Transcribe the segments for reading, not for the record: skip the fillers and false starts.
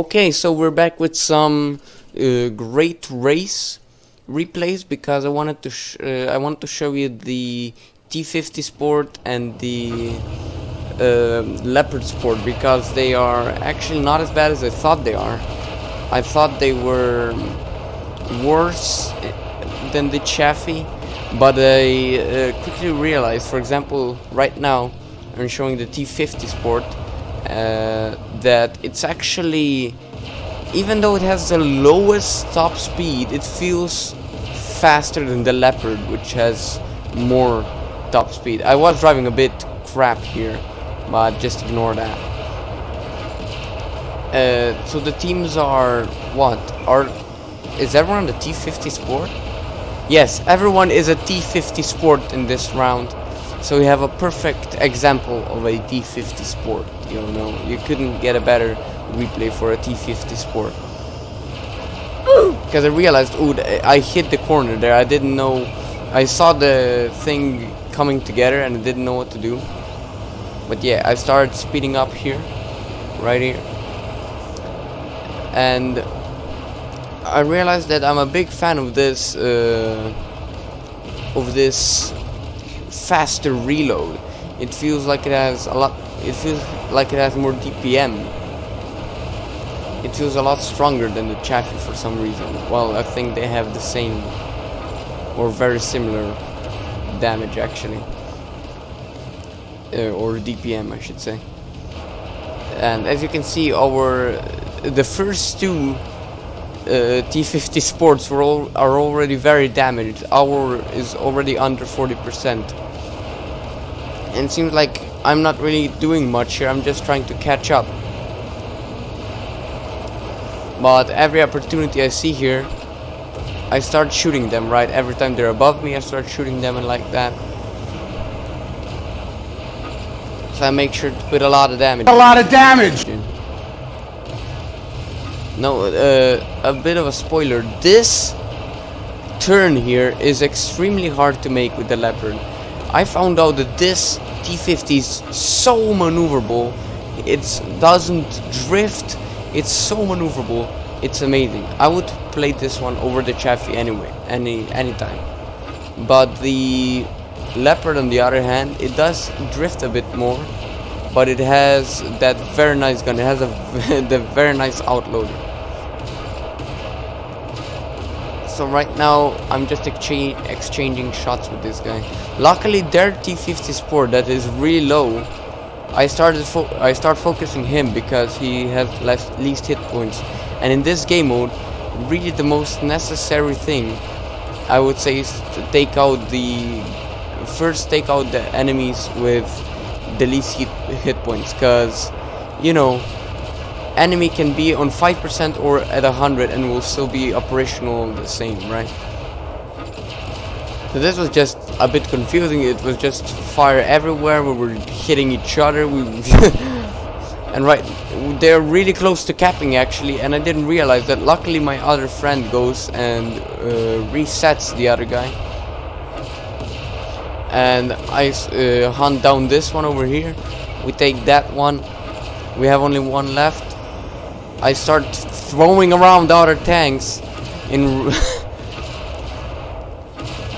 Okay, so we're back with some great race replays because I wanted to show you the T-50 Sport and the Leopard Sport because they are actually not as bad as I thought they are. I thought they were worse than the Chaffee, but I quickly realized, for example, right now I'm showing the T-50 Sport, that it's actually, even though it has the lowest top speed, it feels faster than the Leopard, which has more top speed. I was driving a bit crap here, but just ignore that. So the teams are is everyone on the T-50 Sport? Yes, everyone is a T-50 Sport in this round. So we have a perfect example of a T-50 Sport. You know, you couldn't get a better replay for a T-50 Sport. Because I realized, ooh, I hit the corner there. I didn't know. I saw the thing coming together and I didn't know what to do. But yeah, I started speeding up here, right here, and I realized that I'm a big fan of this faster reload. It feels like it has a lot. It feels like it has more DPM. It feels a lot stronger than the Chaffee for some reason. Well, I think they have the same or very similar damage actually, or DPM I should say. And as you can see, the first two T-50 Sports are already very damaged. Our is already under 40%. And it seems like I'm not really doing much here. I'm just trying to catch up. But every opportunity I see here, I start shooting them, right? Every time they're above me, I start shooting them and like that. So I make sure to put a lot of damage. No, a bit of a spoiler. This turn here is extremely hard to make with the Leopard. I found out that this T-50 is so maneuverable. It doesn't drift. It's so maneuverable. It's amazing. I would play this one over the Chaffee anyway, anytime. But the Leopard, on the other hand, it does drift a bit more, but it has that very nice gun. It has the very nice outloader. So right now I'm just exchanging shots with this guy. Luckily their T-50 Sport that is really low, I start focusing him because he has least hit points. And in this game mode, really the most necessary thing I would say is to take out the enemies with the least hit points, because you know, enemy can be on 5% or at 100 and will still be operational the same, right? So this was just a bit confusing. It was just fire everywhere. We were hitting each other. And right, they're really close to capping actually, and I didn't realize that. Luckily my other friend goes and resets the other guy, and I hunt down this one over here. We take that one. We have only one left. I start throwing around other tanks in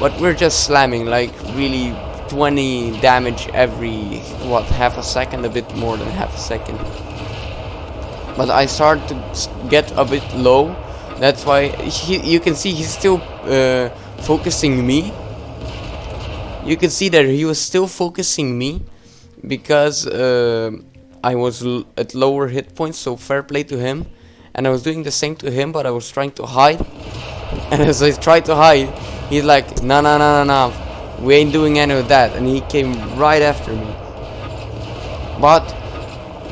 but we're just slamming like really 20 damage every half a second, a bit more than half a second. But I start to get a bit low. That's why you can see he's still focusing me. You can see that he was still focusing me because I was at lower hit points, so fair play to him. And I was doing the same to him, but I was trying to hide. And as I tried to hide, he's like, nah, we ain't doing any of that. And he came right after me. But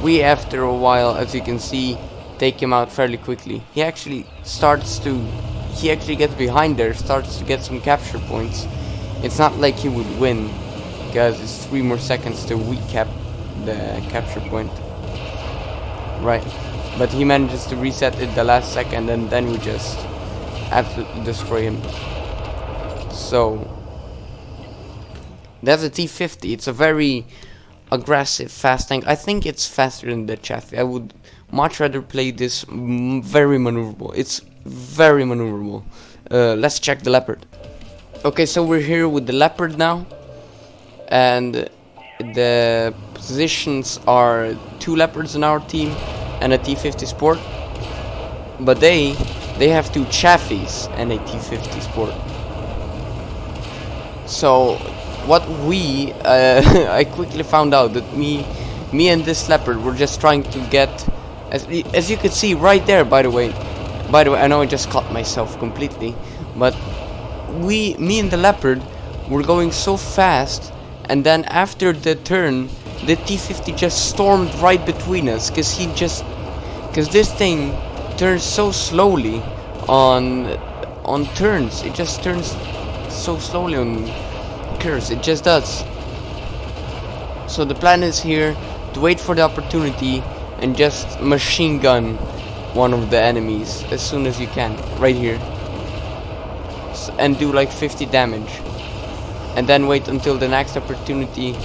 we, after a while, as you can see, take him out fairly quickly. He actually gets behind there, starts to get some capture points. It's not like he would win, because it's 3 more seconds till we cap the capture point, right? But he manages to reset it the last second, and then we just absolutely destroy him. So that's a T-50. It's a very aggressive, fast tank. I think it's faster than the Chaffee. I would much rather play this very maneuverable. It's very maneuverable. Let's check the leopard. Okay, so we're here with the leopard now, and the positions are 2 leopards in our team and a T-50 Sport, but they have 2 Chaffies and a T-50 Sport. So what we I quickly found out that me and this leopard were just trying to get, as you could see right there, by the way, I know I just caught myself completely, but me and the leopard were going so fast, and then after the turn the T-50 just stormed right between us, because this thing turns so slowly on turns. It just turns so slowly on curves, it just does. So the plan is here to wait for the opportunity and just machine gun one of the enemies as soon as you can, right here, and do like 50 damage, and then wait until the next opportunity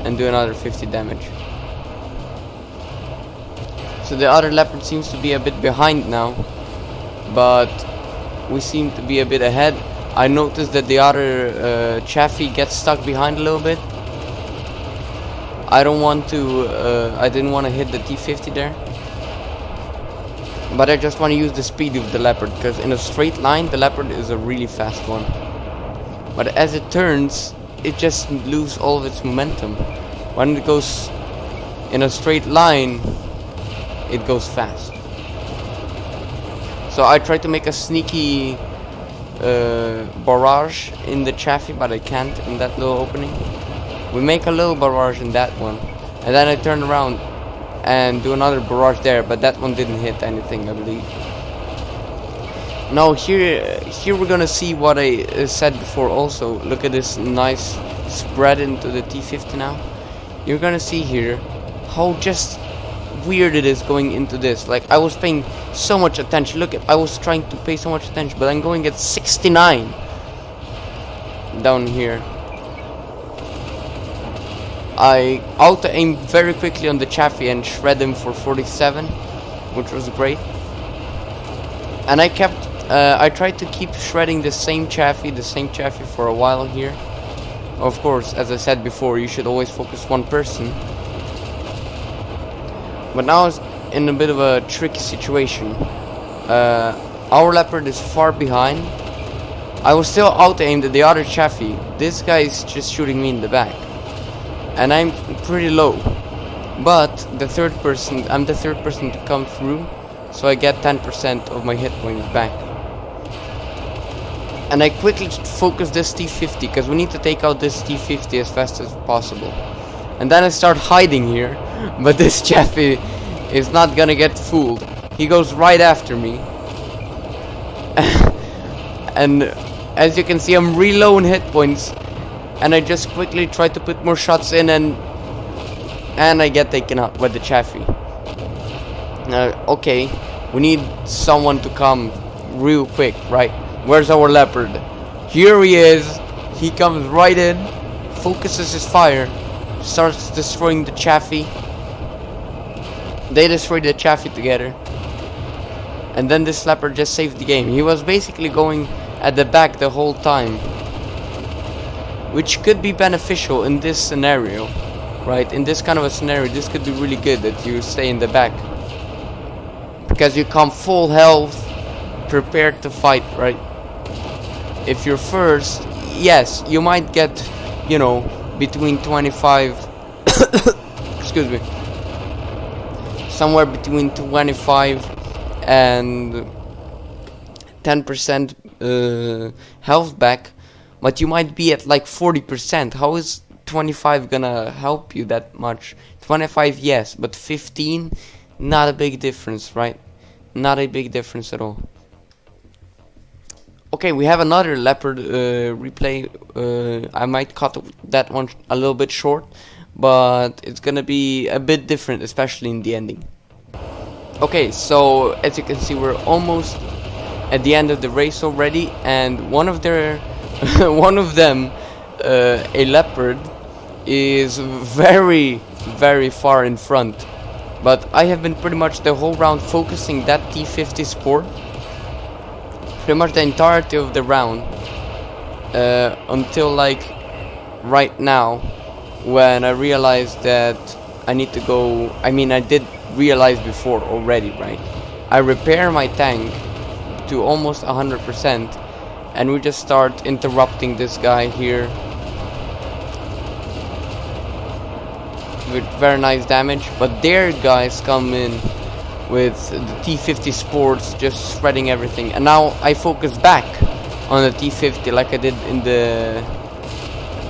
and do another 50 damage. So the other leopard seems to be a bit behind now, but we seem to be a bit ahead. I noticed that the other Chaffee gets stuck behind a little bit. I didn't want to hit the T-50 there, but I just want to use the speed of the leopard, because in a straight line the leopard is a really fast one, but as it turns it just loses all of its momentum. When it goes in a straight line it goes fast. So I tried to make a sneaky barrage in the Chaffee, but I can't in that little opening. We make a little barrage in that one, and then I turn around and do another barrage there, but that one didn't hit anything, I believe. Now here we're gonna see what I said before also. Look at this nice spread into the T-50 now. You're gonna see here how just weird it is going into this. Like, I was paying so much attention. Look, I was trying to pay so much attention, but I'm going at 69 down here. I auto-aimed very quickly on the Chaffee and shred him for 47, which was great. And I tried to keep shredding the same Chaffee for a while here. Of course, as I said before, you should always focus one person. But now it's in a bit of a tricky situation. Our leopard is far behind. I was still auto-aimed at the other Chaffee. This guy is just shooting me in the back, and I'm pretty low. But I'm the third person to come through, so I get 10% of my hit points back. And I quickly focus this T-50, because we need to take out this T-50 as fast as possible. And then I start hiding here, but this Chaffee is not gonna get fooled. He goes right after me. And as you can see, I'm really low in hit points, and I just quickly try to put more shots in, and I get taken out by the Chaffee. Okay, we need someone to come real quick, right? Where's our leopard? Here he is. He comes right in, focuses his fire, starts destroying the Chaffee. They destroy the Chaffee together, and then this leopard just saved the game. He was basically going at the back the whole time, which could be beneficial in this scenario, right? In this kind of a scenario, this could be really good that you stay in the back, because you come full health, prepared to fight, right? If you're first, yes, you might get, you know, between 25 excuse me, somewhere between 25 and 10% health back, but you might be at like 40%. How is 25 gonna help you that much? 25, yes, but 15, not a big difference, right? Not a big difference at all. Okay, we have another leopard replay. I might cut that one a little bit short, but it's gonna be a bit different, especially in the ending. Okay, so as you can see, we're almost at the end of the race already, and one of them, a leopard, is very, very far in front. But I have been pretty much the whole round focusing that T-50 Sport, pretty much the entirety of the round, until like right now, when I realized that I need to go. I mean, I did realize before already, right? I repair my tank to almost 100%, and we just start interrupting this guy here with very nice damage. But their guys come in with the T-50 Sports just shredding everything, and now I focus back on the T-50 like I did in the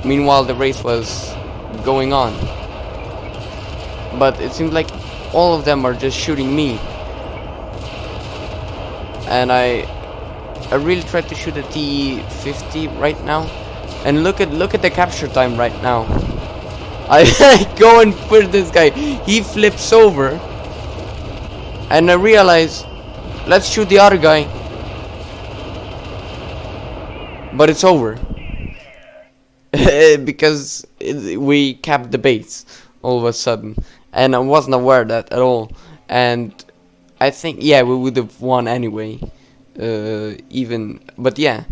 meanwhile the race was going on. But it seems like all of them are just shooting me, and I really tried to shoot a T-50 right now, and look at the capture time right now. I go and put this guy, he flips over, and I realize, let's shoot the other guy, but it's over. Because we capped the base all of a sudden, and I wasn't aware of that at all. And I think, yeah, we would have won anyway, even. But yeah,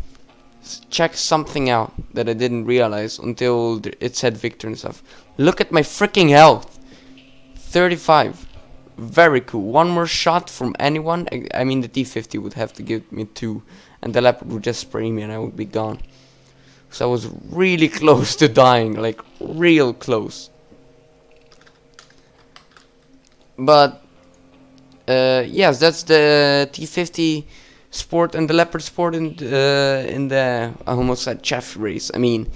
check something out that I didn't realize until it said victor and stuff. Look at my freaking health, 35. Very cool. One more shot from anyone. I mean, the T-50 would have to give me 2, and the Leopard would just spray me and I would be gone. So I was really close to dying, like real close. But yes, that's the T-50 Sport and the Leopard Sport in the I almost said chaff race. I mean,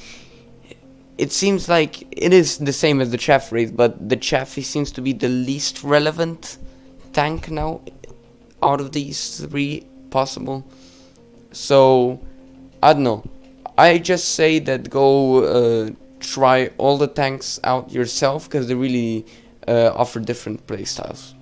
it seems like it is the same as the chaff race, but the chaffy seems to be the least relevant tank now out of these 3 possible. So I don't know. I just say that go try all the tanks out yourself, because they really offer different playstyles.